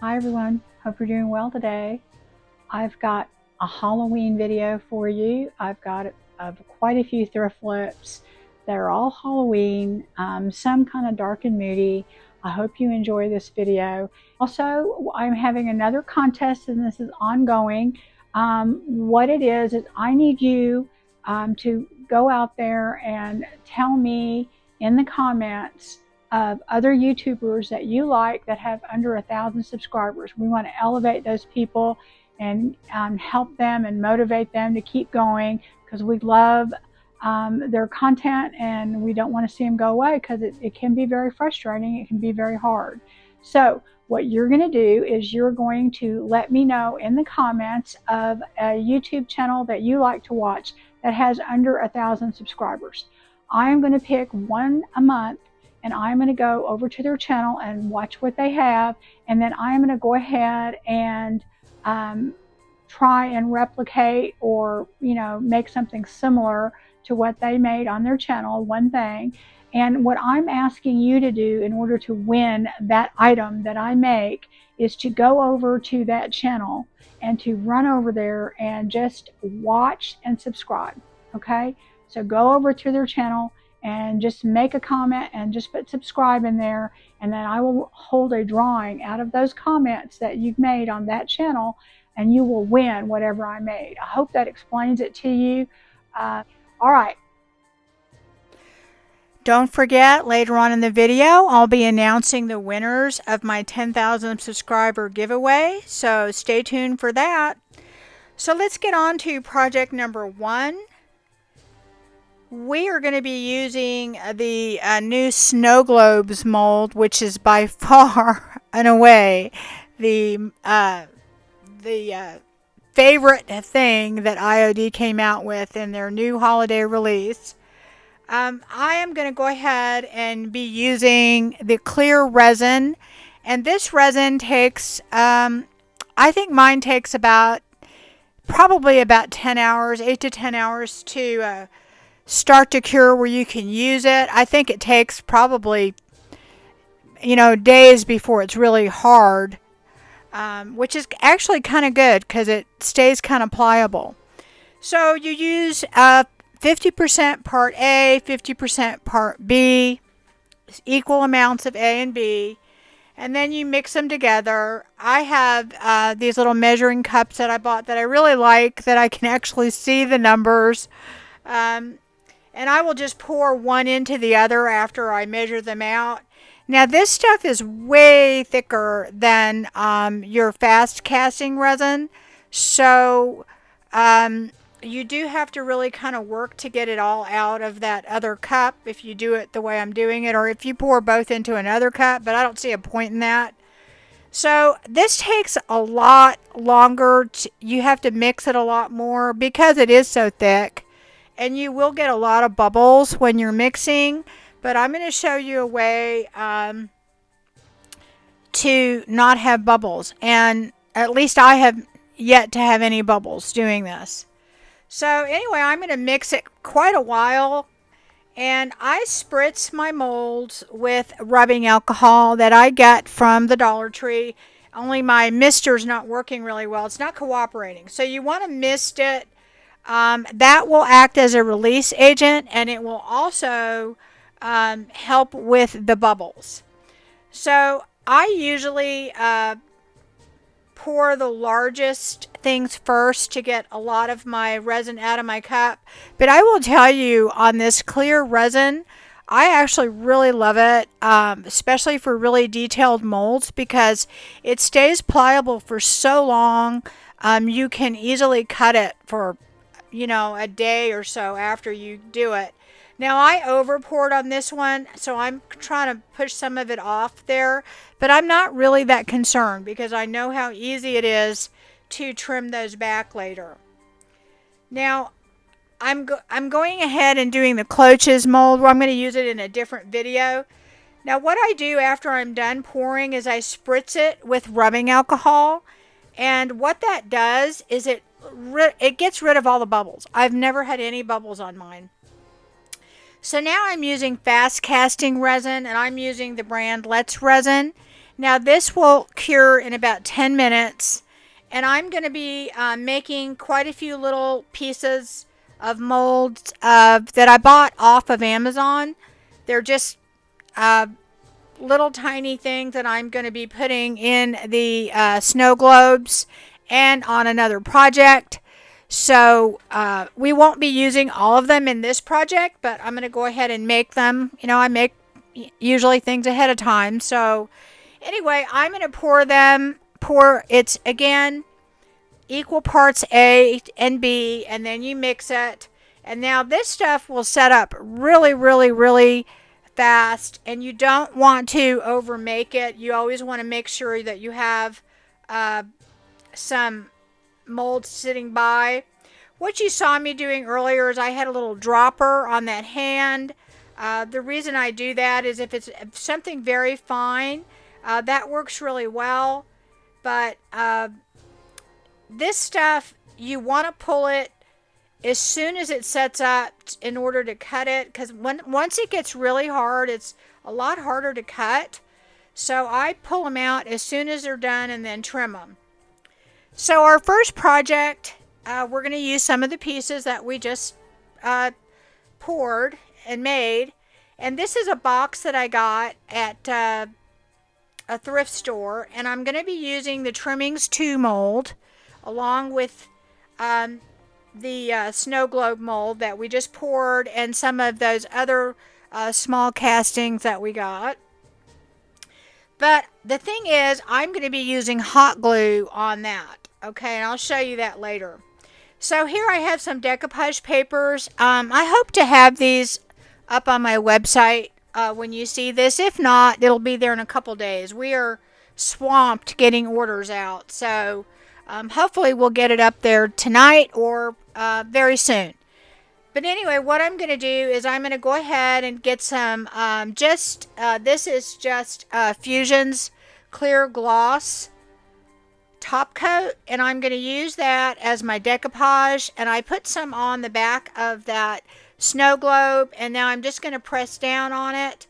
Hi everyone, hope you're doing well today. I've got a Halloween video for you. I've got quite a few thrift flips. They're all Halloween, some kind of dark and moody. I hope you enjoy this video. Also, I'm having another contest and this is ongoing. What it is I need you to go out there and tell me in the comments of other YouTubers that you like that have under 1,000 subscribers. We want to elevate those people and help them and motivate them to keep going because we love their content and we don't want to see them go away because it can be very frustrating. It can be very hard. So what you're going to do is you're going to let me know in the comments of a YouTube channel that you like to watch that has under 1,000 subscribers. I am going to pick one a month and I'm going to go over to their channel and watch what they have, and then I'm going to go ahead and try and replicate or make something similar to what they made on their channel, one thing. And what I'm asking you to do in order to win that item that I make is to go over to that channel and to run over there and just watch and subscribe. Okay, so go over to their channel and just make a comment and just put subscribe in there, and then I will hold a drawing out of those comments that you've made on that channel, and you will win whatever I made. I hope that explains it to you. All right. Don't forget, later on in the video, I'll be announcing the winners of my 10,000 subscriber giveaway, so stay tuned for that. So let's get on to project number 1. We are going to be using the new snow globes mold, which is by far and away the favorite thing that IOD came out with in their new holiday release. I am going to go ahead and be using the clear resin, and this resin takes, I think mine takes probably about 10 hours, 8 to 10 hours to start to cure where you can use it. I think it takes probably, days before it's really hard, which is actually kind of good because it stays kind of pliable. So you use 50% part A, 50% part B, equal amounts of A and B, and then you mix them together. I have these little measuring cups that I bought that I really like, that I can actually see the numbers. And I will just pour one into the other after I measure them out. Now this stuff is way thicker than your fast casting resin, so you do have to really kind of work to get it all out of that other cup if you do it the way I'm doing it, or if you pour both into another cup, but I don't see a point in that. So this takes a lot longer. You have to mix it a lot more because it is so thick. And you will get a lot of bubbles when you're mixing, but I'm going to show you a way to not have bubbles, and at least I have yet to have any bubbles doing this. So anyway, I'm going to mix it quite a while, and I spritz my molds with rubbing alcohol that I get from the Dollar Tree, only my mister's not working really well. It's not cooperating, so you want to mist it. That will act as a release agent, and it will also help with the bubbles. So I usually pour the largest things first to get a lot of my resin out of my cup. But I will tell you, on this clear resin, I actually really love it, especially for really detailed molds, because it stays pliable for so long. You can easily cut it for a day or so after you do it. Now I over poured on this one, so I'm trying to push some of it off there, but I'm not really that concerned because I know how easy it is to trim those back later. Now I'm going ahead and doing the cloches mold, where I'm going to use it in a different video. Now what I do after I'm done pouring is I spritz it with rubbing alcohol, and what that does is it gets rid of all the bubbles. I've never had any bubbles on mine. So now I'm using fast casting resin, and I'm using the brand Let's Resin. Now this will cure in about 10 minutes. And I'm going to be making quite a few little pieces of molds that I bought off of Amazon. They're just little tiny things that I'm going to be putting in the snow globes and on another project. So we won't be using all of them in this project, but I'm going to go ahead and make them. You know, I make usually things ahead of time. So anyway, I'm going to pour it's again equal parts A and B, and then you mix it. And now this stuff will set up really, really, really fast, and you don't want to over make it. You always want to make sure that you have some mold sitting by. What you saw me doing earlier is I had a little dropper on that hand. The reason I do that is if it's something very fine, that works really well. But this stuff, you want to pull it as soon as it sets up in order to cut it, because once it gets really hard, it's a lot harder to cut. So I pull them out as soon as they're done and then trim them. So our first project, we're going to use some of the pieces that we just poured and made. And this is a box that I got at a thrift store. And I'm going to be using the Trimmings 2 mold along with the snow globe mold that we just poured and some of those other small castings that we got. But the thing is, I'm going to be using hot glue on that. Okay, and I'll show you that later. So here I have some decoupage papers. I hope to have these up on my website when you see this. If not, it'll be there in a couple days. We are swamped getting orders out. So hopefully we'll get it up there tonight or very soon. But anyway, what I'm going to do is I'm going to go ahead and get some this is just Fusion's clear gloss top coat, and I'm going to use that as my decoupage, and I put some on the back of that snow globe, and now I'm just going to press down on it.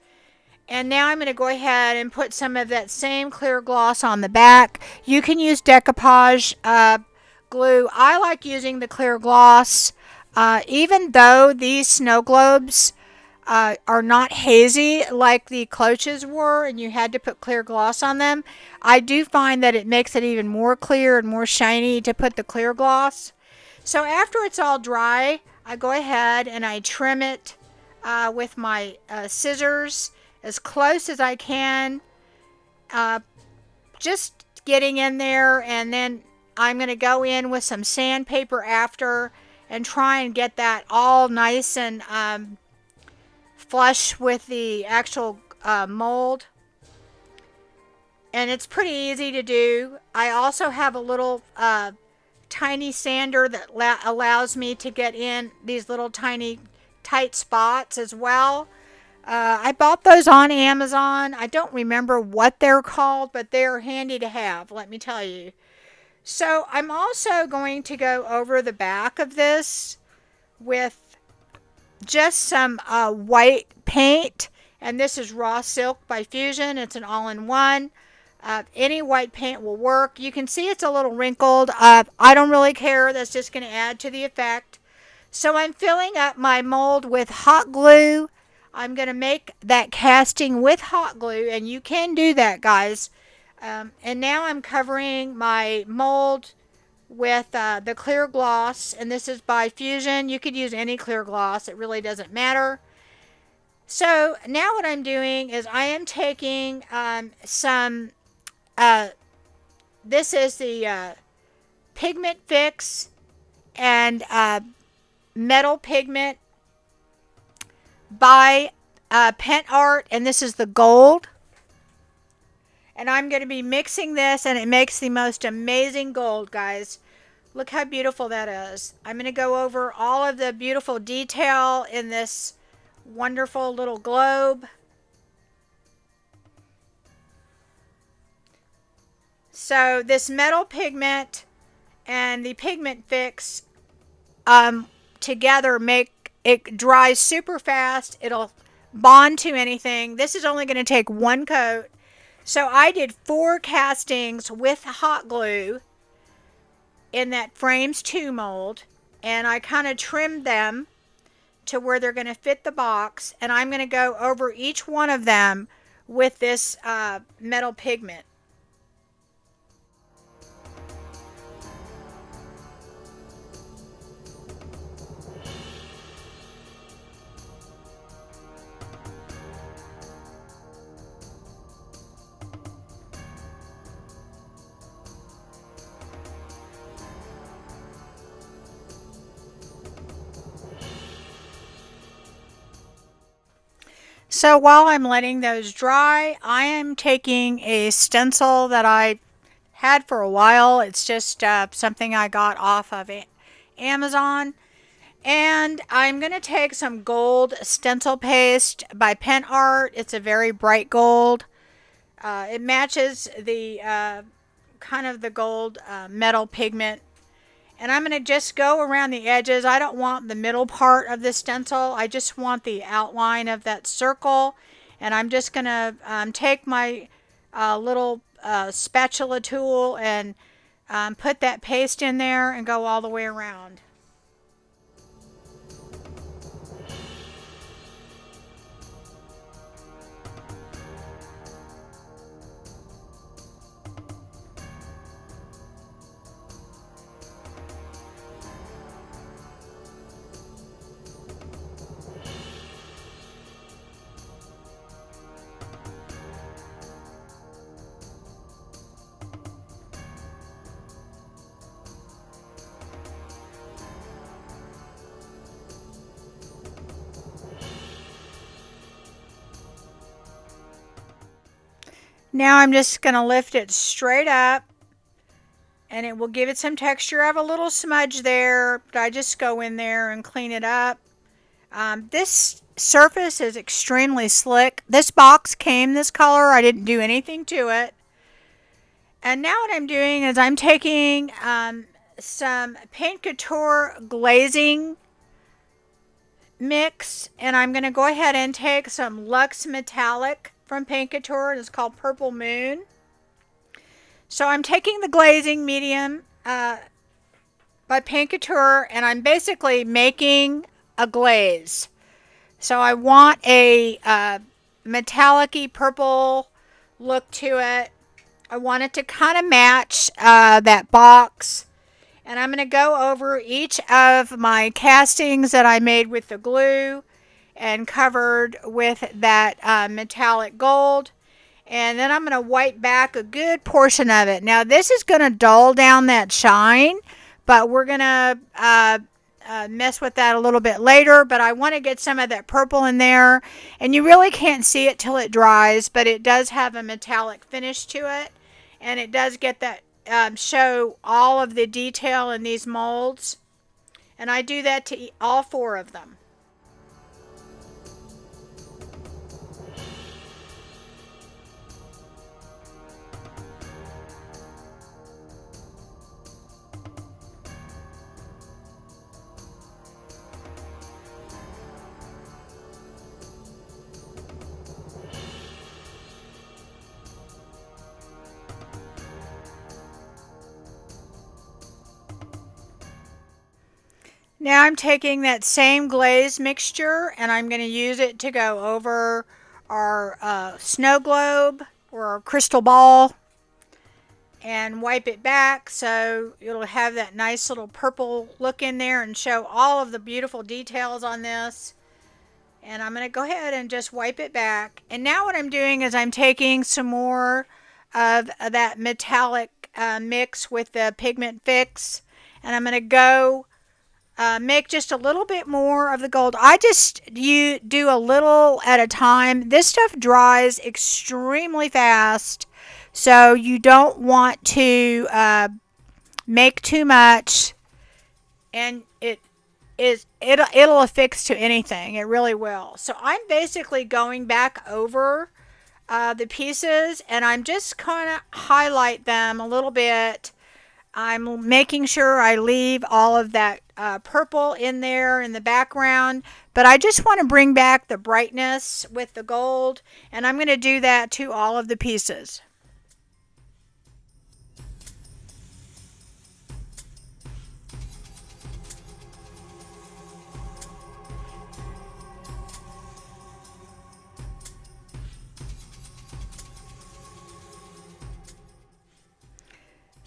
And now I'm going to go ahead and put some of that same clear gloss on the back. You can use decoupage glue. I like using the clear gloss. Even though these snow globes are not hazy like the cloches were and you had to put clear gloss on them, I do find that it makes it even more clear and more shiny to put the clear gloss. So after it's all dry, I go ahead and I trim it with my scissors as close as I can, just getting in there, and then I'm going to go in with some sandpaper after and try and get that all nice and flush with the actual mold. And it's pretty easy to do. I also have a little tiny sander that allows me to get in these little tiny tight spots as well. I bought those on Amazon. I don't remember what they're called, but they're handy to have, let me tell you. So I'm also going to go over the back of this with just some white paint. And this is Raw Silk by Fusion. It's an all-in-one. Any white paint will work. You can see it's a little wrinkled. I don't really care. That's just going to add to the effect. So I'm filling up my mold with hot glue. I'm going to make that casting with hot glue, and you can do that, guys. And now I'm covering my mold with the clear gloss, and this is by Fusion. You could use any clear gloss. It really doesn't matter. So now what I'm doing is I am taking some, this is the Pigment Fix and Metal Pigment by Pentart, and this is the gold. And I'm going to be mixing this, and it makes the most amazing gold, guys. Look how beautiful that is. I'm going to go over all of the beautiful detail in this wonderful little globe. So this metal pigment and the Pigment Fix together make it dries super fast. It'll bond to anything. This is only going to take one coat. So I did 4 castings with hot glue in that frames 2 mold, and I kind of trimmed them to where they're going to fit the box, and I'm going to go over each one of them with this metal pigment. So while I'm letting those dry, I am taking a stencil that I had for a while. It's just something I got off of Amazon. And I'm going to take some gold stencil paste by Pentart. It's a very bright gold. It matches the kind of the gold metal pigment. And I'm going to just go around the edges. I don't want the middle part of the stencil. I just want the outline of that circle. And I'm just going to take my little spatula tool and put that paste in there and go all the way around. Now I'm just going to lift it straight up, and it will give it some texture. I have a little smudge there, but I just go in there and clean it up. This surface is extremely slick. This box came this color. I didn't do anything to it. And now what I'm doing is I'm taking some Paint Couture glazing mix, and I'm going to go ahead and take some Luxe Metallic from Paint Couture. It's called Purple Moon. So I'm taking the glazing medium by Paint Couture, and I'm basically making a glaze. So I want a metallic-y purple look to it. I want it to kind of match that box. And I'm going to go over each of my castings that I made with the glue and covered with that metallic gold. And then I'm going to wipe back a good portion of it. Now this is going to dull down that shine, but we're going to mess with that a little bit later. But I want to get some of that purple in there. And you really can't see it till it dries, but it does have a metallic finish to it. And it does get that show all of the detail in these molds. And I do that to all 4 of them. Now I'm taking that same glaze mixture and I'm going to use it to go over our snow globe or our crystal ball and wipe it back so it'll have that nice little purple look in there and show all of the beautiful details on this. And I'm going to go ahead and just wipe it back. And now what I'm doing is I'm taking some more of that metallic mix with the pigment fix, and I'm going to go make just a little bit more of the gold. I just do a little at a time. This stuff dries extremely fast, so you don't want to make too much, and it'll affix to anything. It really will. So I'm basically going back over the pieces, and I'm just kind of highlight them a little bit I'm making sure I leave all of that purple in there in the background, but I just want to bring back the brightness with the gold, and I'm going to do that to all of the pieces.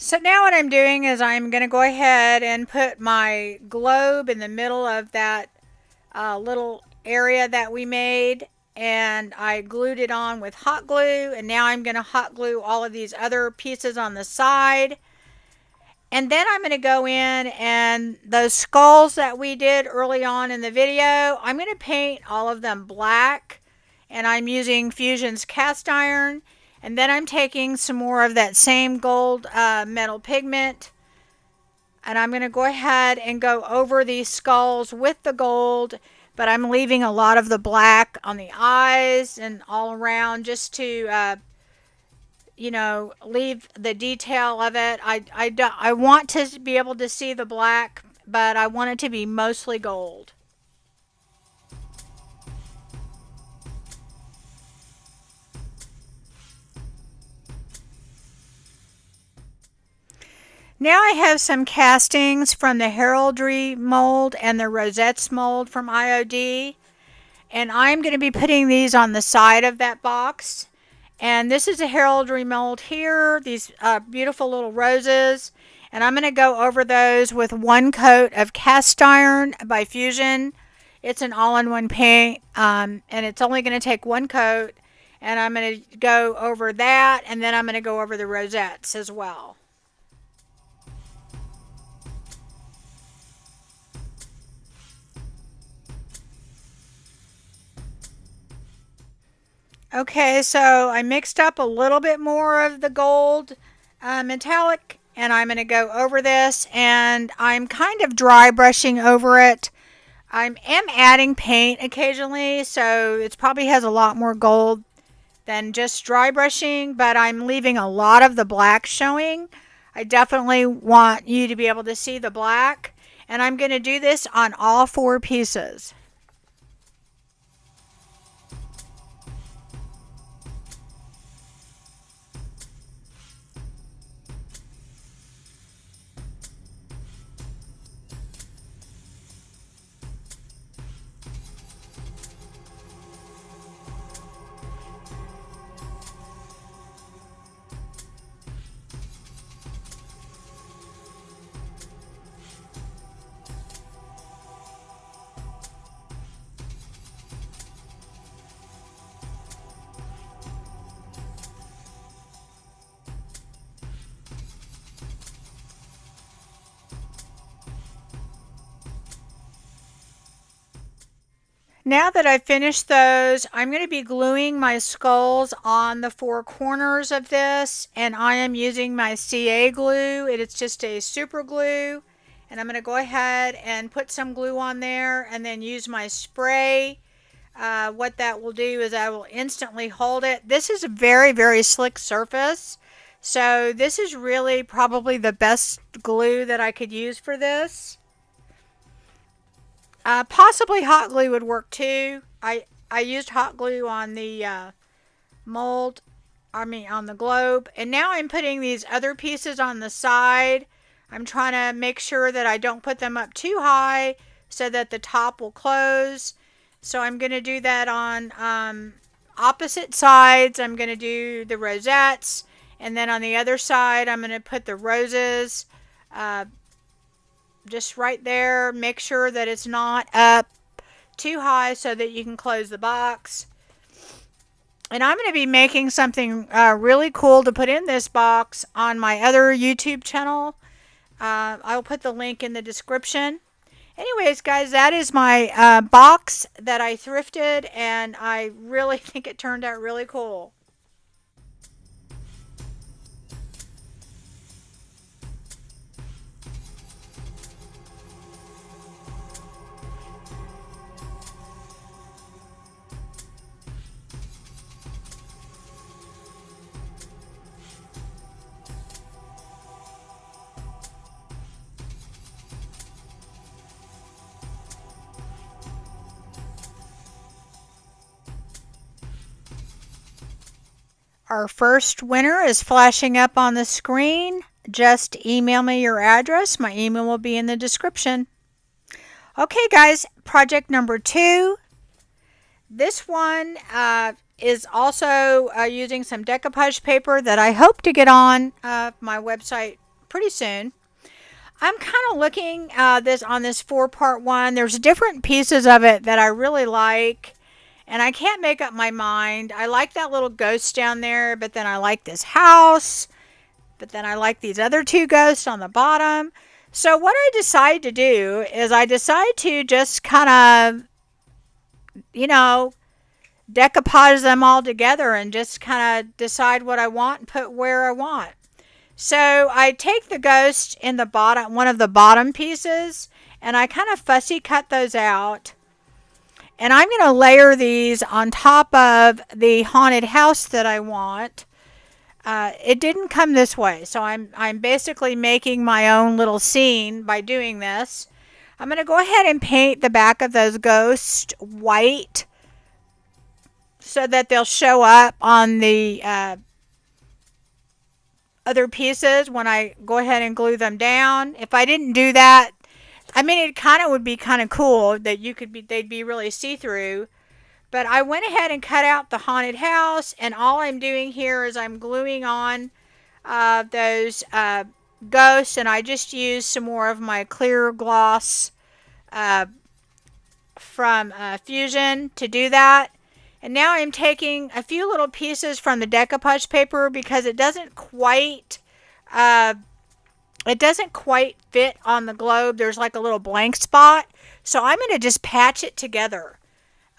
So now what I'm doing is I'm going to go ahead and put my globe in the middle of that little area that we made, and I glued it on with hot glue, and now I'm going to hot glue all of these other pieces on the side. And then I'm going to go in, and those skulls that we did early on in the video, I'm going to paint all of them black, and I'm using Fusion's cast iron. And then I'm taking some more of that same gold metal pigment, and I'm going to go ahead and go over these skulls with the gold, but I'm leaving a lot of the black on the eyes and all around just to leave the detail of it. I want to be able to see the black, but I want it to be mostly gold. Now I have some castings from the heraldry mold and the rosettes mold from IOD, and I'm going to be putting these on the side of that box. And this is a heraldry mold here, these beautiful little roses. And I'm going to go over those with one coat of cast iron by Fusion. It's an all-in-one paint, and it's only going to take one coat. And I'm going to go over that, and then I'm going to go over the rosettes as well. Okay, so I mixed up a little bit more of the gold metallic, and I'm going to go over this, and I'm kind of dry brushing over it. I am adding paint occasionally, so it probably has a lot more gold than just dry brushing, but I'm leaving a lot of the black showing. I definitely want you to be able to see the black, and I'm going to do this on all four pieces. Now that I've finished those, I'm going to be gluing my skulls on the four corners of this, and I am using my CA glue. It's just a super glue, and I'm going to go ahead and put some glue on there and then use my spray. What that will do is I will instantly hold it. This is a very, very slick surface, so this is really probably the best glue that I could use for this. Possibly hot glue would work too. I used hot glue on the mold, on the globe. And now I'm putting these other pieces on the side. I'm trying to make sure that I don't put them up too high so that the top will close. So I'm going to do that on opposite sides. I'm going to do the rosettes. And then on the other side, I'm going to put the roses just right there. Make sure that it's not up too high so that you can close the box. And I'm going to be making something really cool to put in this box on my other YouTube channel. I'll put the link in the description. Anyways, guys, that is my box that I thrifted, and I really think it turned out really cool. Our first winner is flashing up on the screen. Just email me your address. My email will be in the description. Okay, guys, project number 2. This one is also using some decoupage paper that I hope to get on my website pretty soon. I'm kind of looking this on this 4-part one. There's different pieces of it that I really like, and I can't make up my mind. I like that little ghost down there, but then I like this house, but then I like these other 2 ghosts on the bottom. So what I decide to do is I decide to just kind of, decoupage them all together and just kind of decide what I want and put where I want. So I take the ghost in the bottom, one of the bottom pieces, and I kind of fussy cut those out. And I'm going to layer these on top of the haunted house that I want. It didn't come this way, so I'm basically making my own little scene by doing this. I'm going to go ahead and paint the back of those ghosts white so that they'll show up on the other pieces when I go ahead and glue them down. If I didn't do that, I mean, it kind of would be kind of cool that they'd be really see-through. But I went ahead and cut out the haunted house, and all I'm doing here is I'm gluing on those ghosts, and I just used some more of my clear gloss from Fusion to do that. And now I'm taking a few little pieces from the decoupage paper because it doesn't quite fit on the globe. There's like a little blank spot. So I'm going to just patch it together.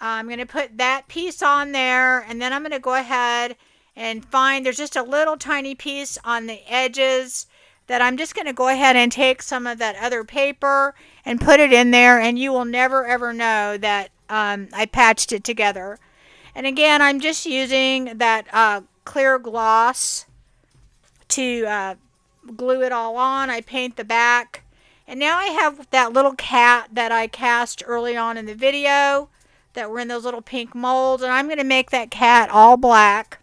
I'm going to put that piece on there, and then I'm going to go ahead and find, there's just a little tiny piece on the edges that I'm just going to go ahead and take some of that other paper and put it in there, and you will never ever know that I patched it together. And again, I'm just using that clear gloss to glue it all on. I paint the back. And now I have that little cat that I cast early on in the video that were in those little pink molds. And I'm going to make that cat all black.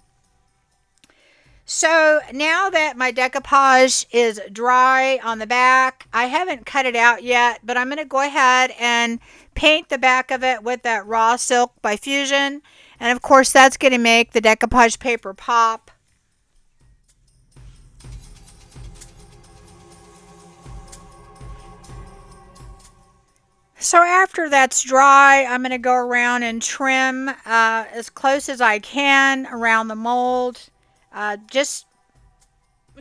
So now that my decoupage is dry on the back, I haven't cut it out yet, but I'm going to go ahead and paint the back of it with that raw silk by Fusion. And of course, that's going to make the decoupage paper pop. So after that's dry, I'm going to go around and trim as close as I can around the mold. Just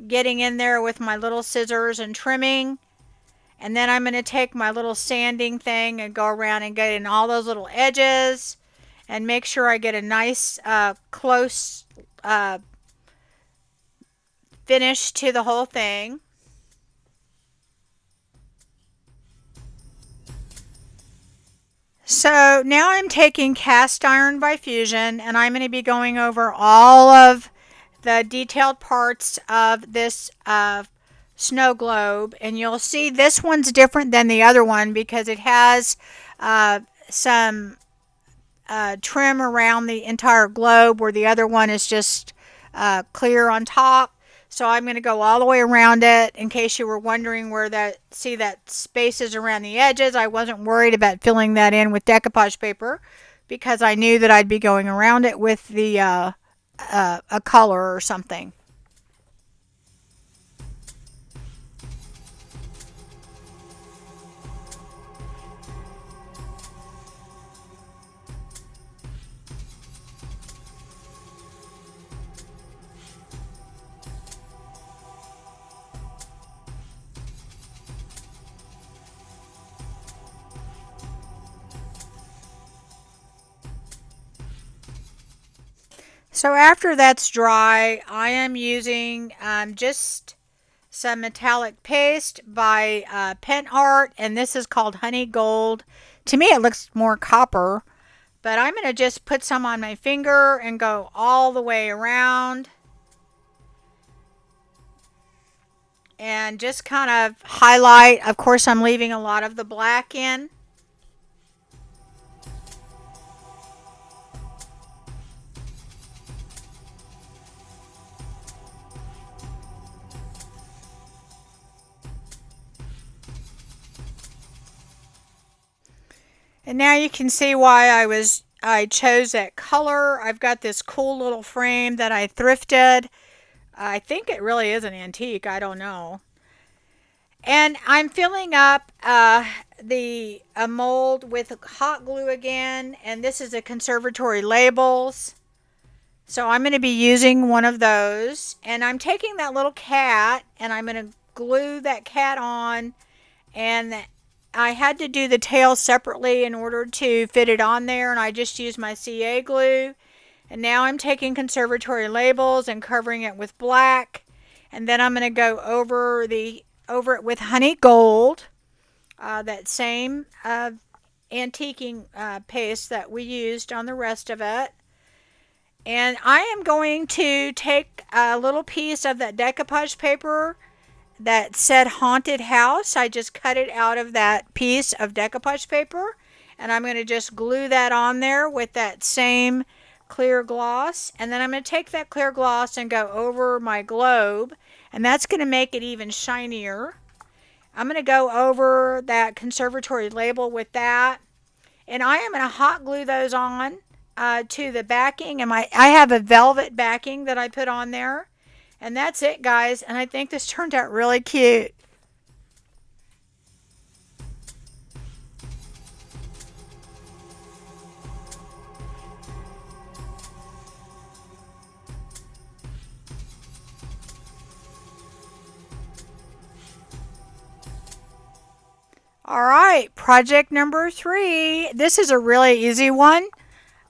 getting in there with my little scissors and trimming. And then I'm going to take my little sanding thing and go around and get in all those little edges and make sure I get a nice close finish to the whole thing. So now I'm taking cast iron by Fusion, and I'm going to be going over all of the detailed parts of this snow globe, and you'll see this one's different than the other one because it has some trim around the entire globe, where the other one is just clear on top. So I'm going to go all the way around it. In case you were wondering where that space is around the edges, I wasn't worried about filling that in with decoupage paper because I knew that I'd be going around it with the a color or something. So after that's dry, I am using just some metallic paste by Pentart, and this is called Honey Gold. To me it looks more copper, but I'm going to just put some on my finger and go all the way around. And just kind of highlight. Of course, I'm leaving a lot of the black in. And now you can see why I chose that color. I've got this cool little frame that I thrifted. I think it really is an antique. I don't know. And I'm filling up the a mold with hot glue again. And this is a conservatory labels. So I'm going to be using one of those. And I'm taking that little cat and I'm going to glue that cat on. And I had to do the tail separately in order to fit it on there. And I just used my CA glue. And now I'm taking conservatory labels and covering it with black. And then I'm going to go over it with honey gold, that same antiquing paste that we used on the rest of it. And I am going to take a little piece of that decoupage paper that said haunted house. I just cut it out of that piece of decoupage paper. And I'm going to just glue that on there with that same clear gloss. And then I'm going to take that clear gloss and go over my globe. And that's going to make it even shinier. I'm going to go over that conservatory label with that. And I am going to hot glue those on to the backing. And I have a velvet backing that I put on there. And that's it, guys. And I think this turned out really cute. All right, project number 3. This is a really easy one.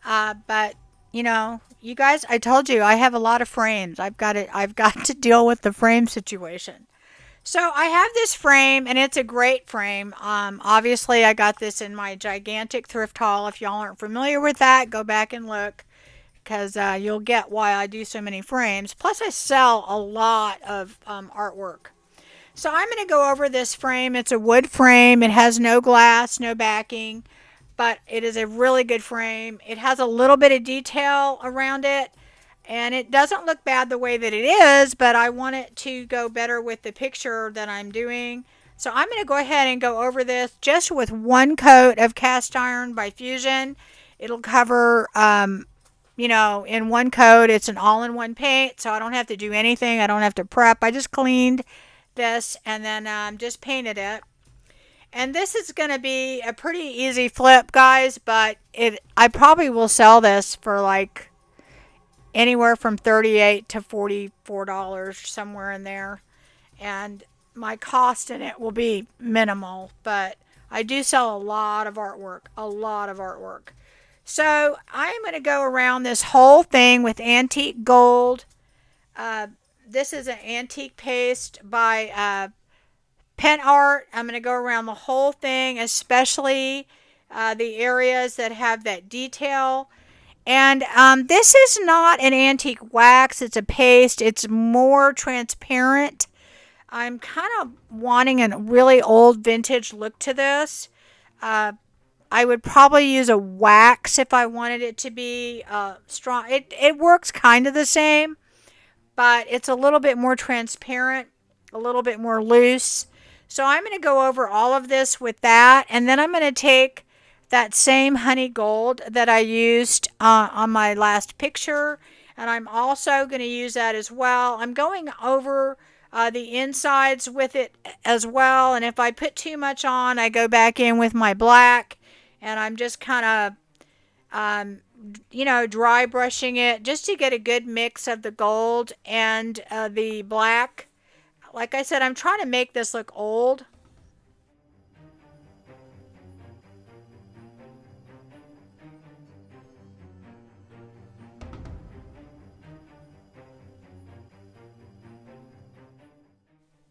But you know, you guys, I told you I have a lot of frames. I've got to deal with the frame situation. So I have this frame, and it's a great frame. Obviously, I got this in my gigantic thrift haul. If y'all aren't familiar with that, go back and look, because you'll get why I do so many frames. Plus, I sell a lot of artwork. So I'm going to go over this frame. It's a wood frame. It has no glass, no backing, but it is a really good frame. It has a little bit of detail around it, and it doesn't look bad the way that it is, but I want it to go better with the picture that I'm doing. So I'm going to go ahead and go over this just with one coat of cast iron by Fusion. It'll cover, in one coat. It's an all-in-one paint, so I don't have to do anything. I don't have to prep. I just cleaned this and then just painted it. And this is going to be a pretty easy flip, guys, but I probably will sell this for like anywhere from $38 to $44, somewhere in there. And my cost in it will be minimal, but I do sell a lot of artwork, a lot of artwork. So I'm going to go around this whole thing with antique gold. This is an antique paste by Pentart. I'm going to go around the whole thing, especially the areas that have that detail. And this is not an antique wax. It's a paste. It's more transparent. I'm kind of wanting a really old vintage look to this. I would probably use a wax if I wanted it to be strong. It works kind of the same, but it's a little bit more transparent, a little bit more loose. So I'm going to go over all of this with that, and then I'm going to take that same honey gold that I used on my last picture, and I'm also going to use that as well. I'm going over the insides with it as well, and if I put too much on, I go back in with my black, and I'm just kind of dry brushing it just to get a good mix of the gold and the black. Like I said, I'm trying to make this look old.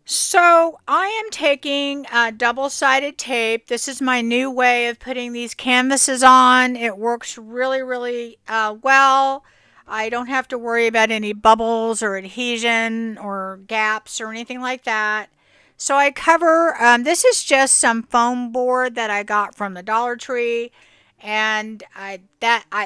So I am taking double-sided tape. This is my new way of putting these canvases on. It works really, really well. I don't have to worry about any bubbles or adhesion or gaps or anything like that. So I cover, this is just some foam board that I got from the Dollar Tree. And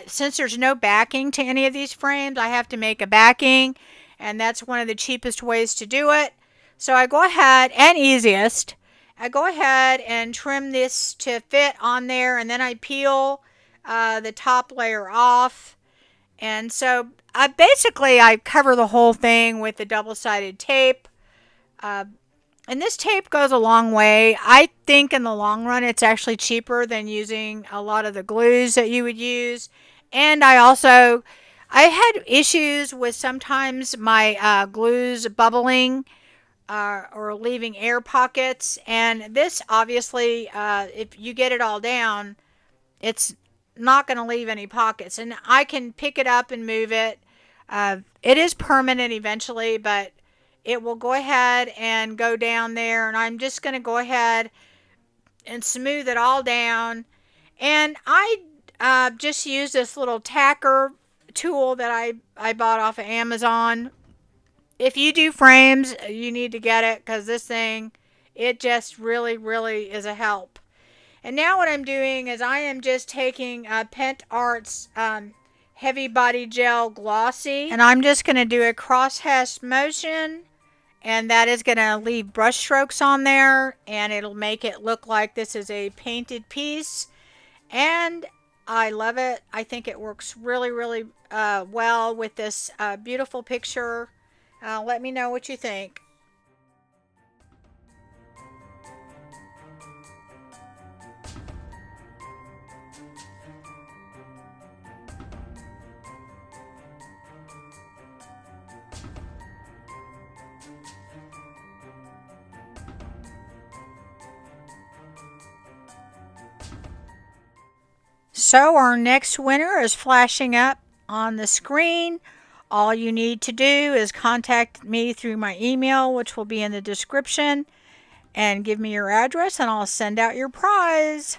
since there's no backing to any of these frames, I have to make a backing. And that's one of the cheapest ways to do it. So I go ahead, and easiest, I go ahead and trim this to fit on there, and then I peel the top layer off. And so I cover the whole thing with the double-sided tape. Uh, and this tape goes a long way. I think in the long run it's actually cheaper than using a lot of the glues that you would use. And I had issues with sometimes my glues bubbling or leaving air pockets. And this obviously, if you get it all down, it's not going to leave any pockets. And I can pick it up and move it. It is permanent eventually, but it will go ahead and go down there. And I'm just going to go ahead and smooth it all down. And I just use this little tacker tool that I bought off of Amazon. If you do frames, you need to get it because this thing, it just really, really is a help. And now what I'm doing is I am just taking Pentart's Heavy Body Gel Glossy, and I'm just going to do a cross-hatch motion, and that is going to leave brush strokes on there, and it'll make it look like this is a painted piece. And I love it. I think it works really, really well with this beautiful picture. Let me know what you think. So our next winner is flashing up on the screen. All you need to do is contact me through my email, which will be in the description, and give me your address and I'll send out your prize.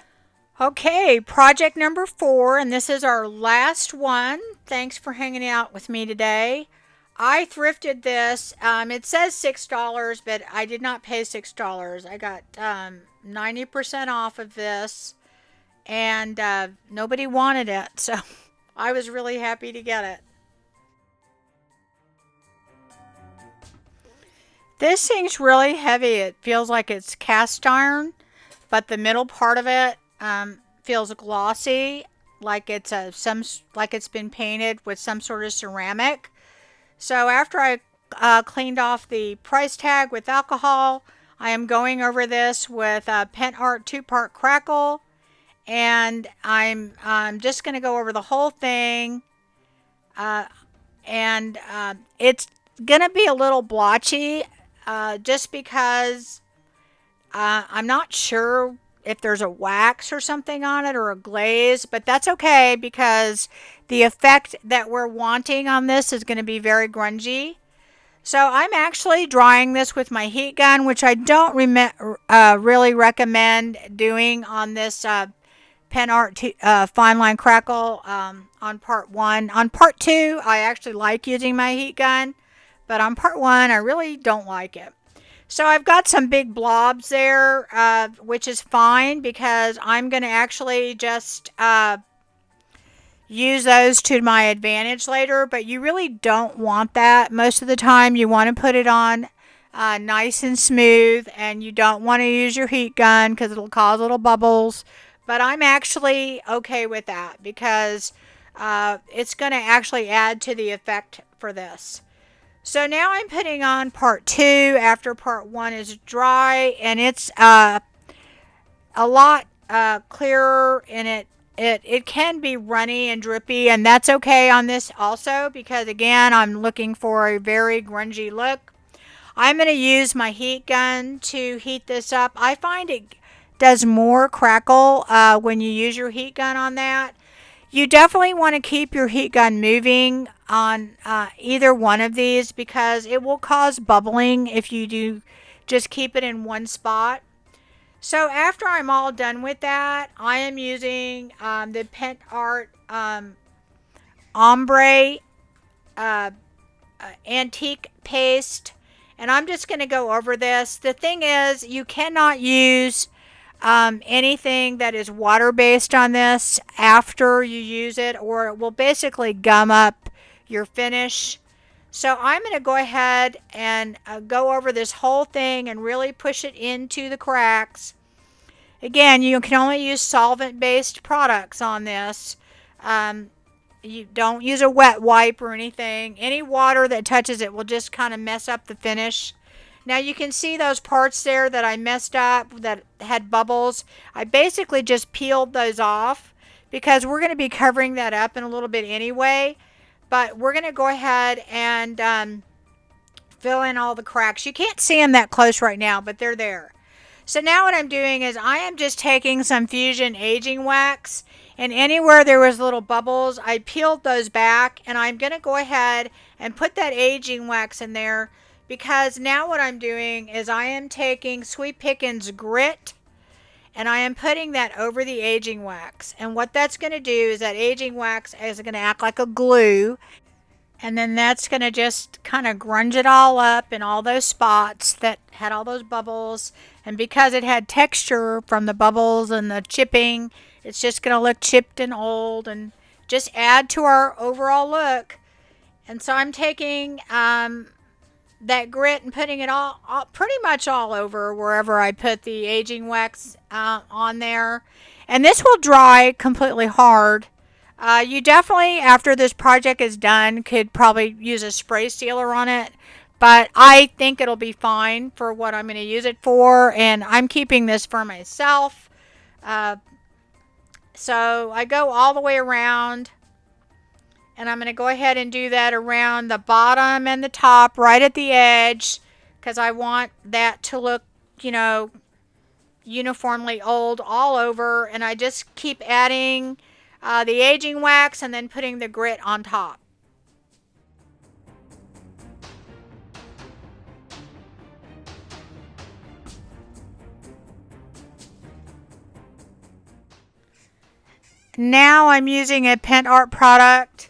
Okay, project number 4, and this is our last one. Thanks for hanging out with me today. I thrifted this. It says $6, but I did not pay $6. I got 90% off of this, and nobody wanted it, so I was really happy to get it. This thing's really heavy. It feels like it's cast iron, but the middle part of it feels glossy, like like it's been painted with some sort of ceramic. So after I cleaned off the price tag with alcohol, I am going over this with Pentart 2-part crackle, and I'm just going to go over the whole thing, and it's going to be a little blotchy, just because I'm not sure if there's a wax or something on it or a glaze, but that's okay because the effect that we're wanting on this is going to be very grungy. So I'm actually drying this with my heat gun, which I don't really recommend doing on this Pentart fine line crackle on part 1. On part 2, I actually like using my heat gun, but on part 1, I really don't like it. So I've got some big blobs there, which is fine because I'm going to actually just use those to my advantage later, but you really don't want that. Most of the time you want to put it on nice and smooth, and you don't want to use your heat gun because it'll cause little bubbles. But I'm actually okay with that because it's going to actually add to the effect for this. So now I'm putting on part 2 after part 1 is dry, and it's a lot clearer, and it can be runny and drippy, and that's okay on this also because, again, I'm looking for a very grungy look. I'm going to use my heat gun to heat this up. I find it does more crackle when you use your heat gun on that. You definitely want to keep your heat gun moving on either one of these because it will cause bubbling if you do just keep it in one spot. So after I'm all done with that, I am using the Pentart ombre antique paste, and I'm just going to go over this. The thing is, you cannot use anything that is water based on this after you use it, or it will basically gum up your finish. So I'm going to go ahead and go over this whole thing and really push it into the cracks. Again, you can only use solvent-based products on this. Um, you don't use a wet wipe or anything. Any water that touches it will just kind of mess up the finish. Now you can see those parts there that I messed up that had bubbles. I basically just peeled those off because we're going to be covering that up in a little bit anyway. But we're going to go ahead and fill in all the cracks. You can't see them that close right now, but they're there. So now what I'm doing is I am just taking some Fusion aging wax, and anywhere there was little bubbles, I peeled those back, and I'm going to go ahead and put that aging wax in there, because now what I'm doing is I am taking Sweet Pickins grit and I am putting that over the aging wax. And what that's going to do is that aging wax is going to act like a glue, and then that's going to just kind of grunge it all up in all those spots that had all those bubbles. And because it had texture from the bubbles and the chipping, it's just going to look chipped and old and just add to our overall look. And so I'm taking that grit and putting it all pretty much all over wherever I put the aging wax on there. And this will dry completely hard. You definitely, after this project is done, could probably use a spray sealer on it. But I think it'll be fine for what I'm going to use it for. And I'm keeping this for myself. So I go all the way around. And I'm going to go ahead and do that around the bottom and the top, right at the edge. Because I want that to look, uniformly old all over. And I just keep adding the aging wax and then putting the grit on top. Now I'm using a Pentart product,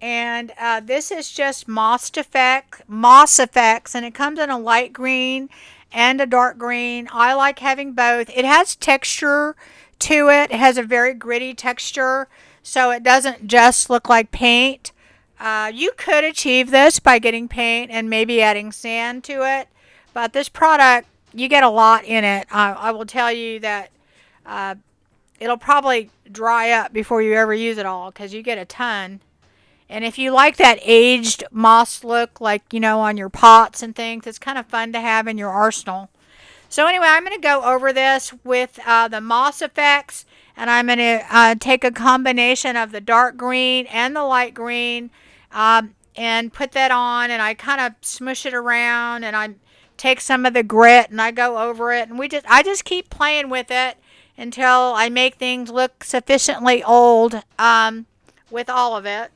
and this is just moss effects, and it comes in a light green and a dark green. I like having both. It has texture to it. It has a very gritty texture, so it doesn't just look like paint. You could achieve this by getting paint and maybe adding sand to it, but this product, you get a lot in it. I will tell you that it'll probably dry up before you ever use it all, because you get a ton. And if you like that aged moss look, like, on your pots and things, it's kind of fun to have in your arsenal. So anyway, I'm going to go over this with the moss effects, and I'm going to take a combination of the dark green and the light green and put that on, and I kind of smush it around, and I take some of the grit and I go over it, and I just keep playing with it until I make things look sufficiently old with all of it.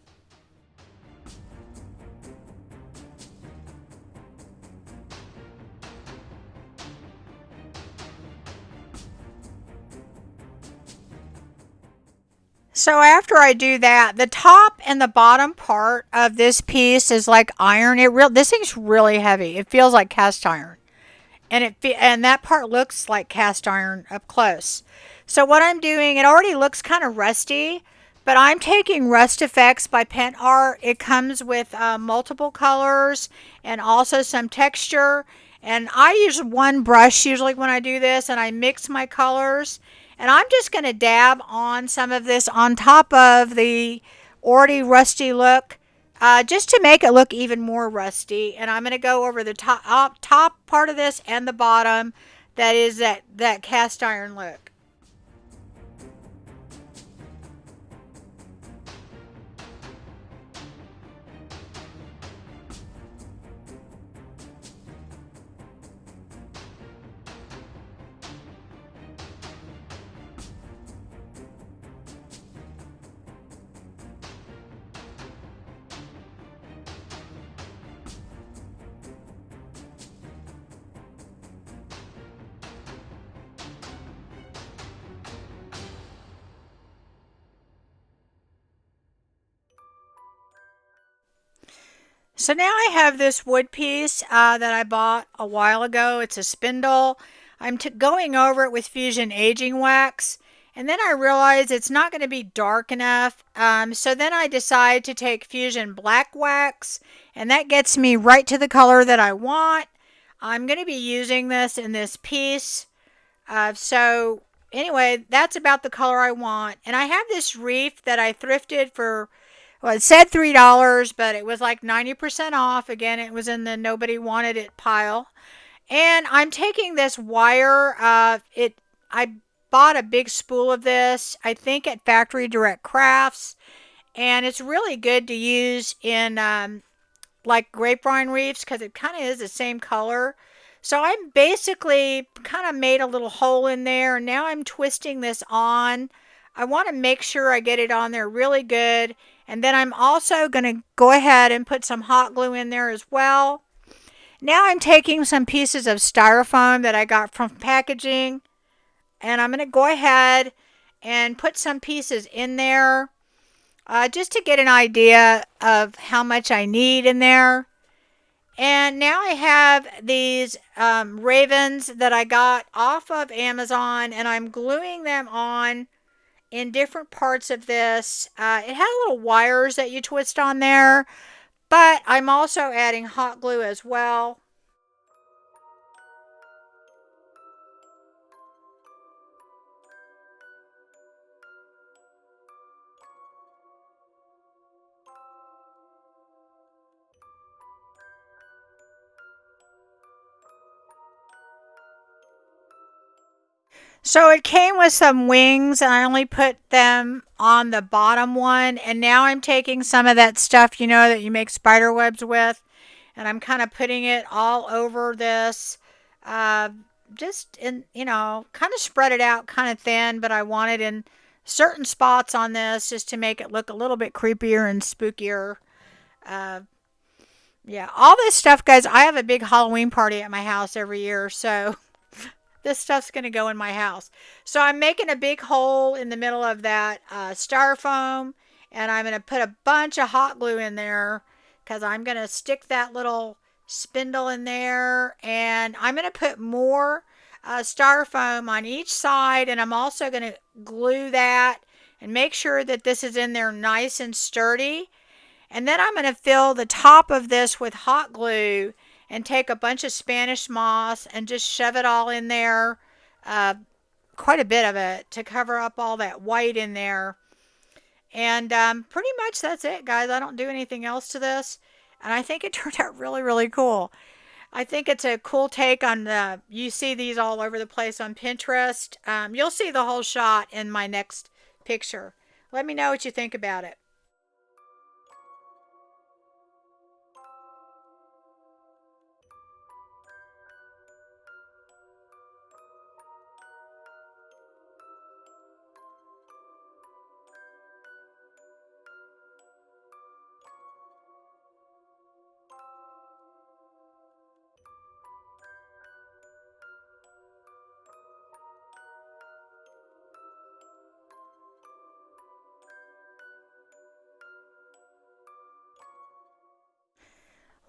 So after I do that, the top and the bottom part of this piece is like iron. This thing's really heavy. It feels like cast iron. And that part looks like cast iron up close. So what I'm doing, it already looks kind of rusty, but I'm taking Rust Effects by Pentart. It comes with multiple colors and also some texture. And I use one brush usually when I do this, and I mix my colors. And I'm just going to dab on some of this on top of the already rusty look, just to make it look even more rusty. And I'm going to go over the top part of this and the bottom, that is that cast iron look. So now I have this wood piece that I bought a while ago. It's a spindle. I'm going over it with Fusion aging wax, And then I realized it's not going to be dark enough. So then I decide to take Fusion Black Wax, and that gets me right to the color that I want. I'm going to be using this in this piece. So anyway, that's about the color I want. And I have this wreath that I thrifted for, well, it said $3, but it was like 90% off. Again, it was in the nobody wanted it pile. And I'm taking this wire. I bought a big spool of this, I think at Factory Direct Crafts, and it's really good to use in like grapevine wreaths because it kind of is the same color. So I basically kind of made a little hole in there, and now I'm twisting this on. I want to make sure I get it on there really good, and then I'm also going to go ahead and put some hot glue in there as well. Now I'm taking some pieces of styrofoam that I got from packaging, and I'm going to go ahead and put some pieces in there just to get an idea of how much I need in there. And now I have these ravens that I got off of Amazon, and I'm gluing them on in different parts of this. It has little wires that you twist on there, but I'm also adding hot glue as well. So it came with some wings, and I only put them on the bottom one. And now I'm taking some of that stuff, you know, that you make spider webs with, and I'm kind of putting it all over this. Uh, just in, you know, kind of spread it out kind of thin, but I want it in certain spots on this just to make it look a little bit creepier and spookier. Uh, yeah, all this stuff, guys. I have a big Halloween party at my house every year, so this stuff's going to go in my house. So I'm making a big hole in the middle of that styrofoam, and I'm going to put a bunch of hot glue in there because I'm going to stick that little spindle in there, and I'm going to put more styrofoam on each side, and I'm also going to glue that and make sure that this is in there nice and sturdy. And then I'm going to fill the top of this with hot glue and take a bunch of Spanish moss and just shove it all in there, uh, quite a bit of it, to cover up all that white in there. And pretty much that's it, guys. I don't do anything else to this. And I think it turned out really, really cool. I think it's a cool take on the, you see these all over the place on Pinterest. You'll see the whole shot in my next picture. Let me know what you think about it.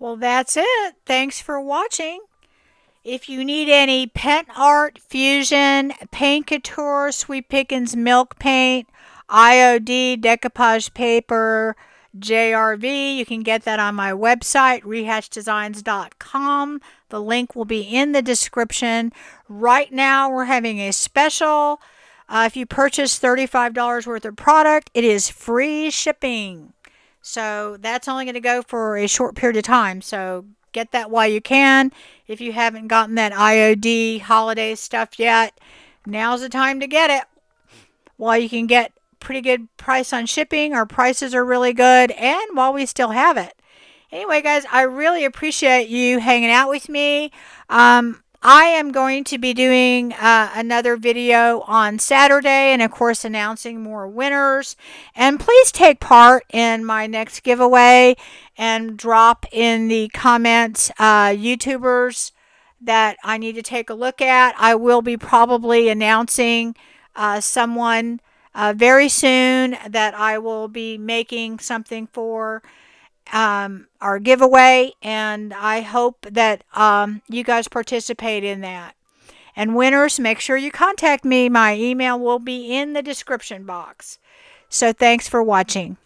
Well, that's it. Thanks for watching. If you need any Pentart, Fusion, Paint Couture, Sweet Pickins Milk Paint, IOD, decoupage paper, JRV, you can get that on my website, rehatchdesigns.com. The link will be in the description. Right now, we're having a special. If you purchase $35 worth of product, it is free shipping. So that's only going to go for a short period of time. So get that while you can. If you haven't gotten that IOD holiday stuff yet, now's the time to get it while you can get pretty good price on shipping. Our prices are really good, and while we still have it. Anyway, guys, I really appreciate you hanging out with me. I am going to be doing another video on Saturday, and of course announcing more winners. And please take part in my next giveaway and drop in the comments YouTubers that I need to take a look at. I will be probably announcing someone very soon that I will be making something for our giveaway, and I hope that you guys participate in that. And winners, make sure you contact me. My email will be in the description box. So thanks for watching.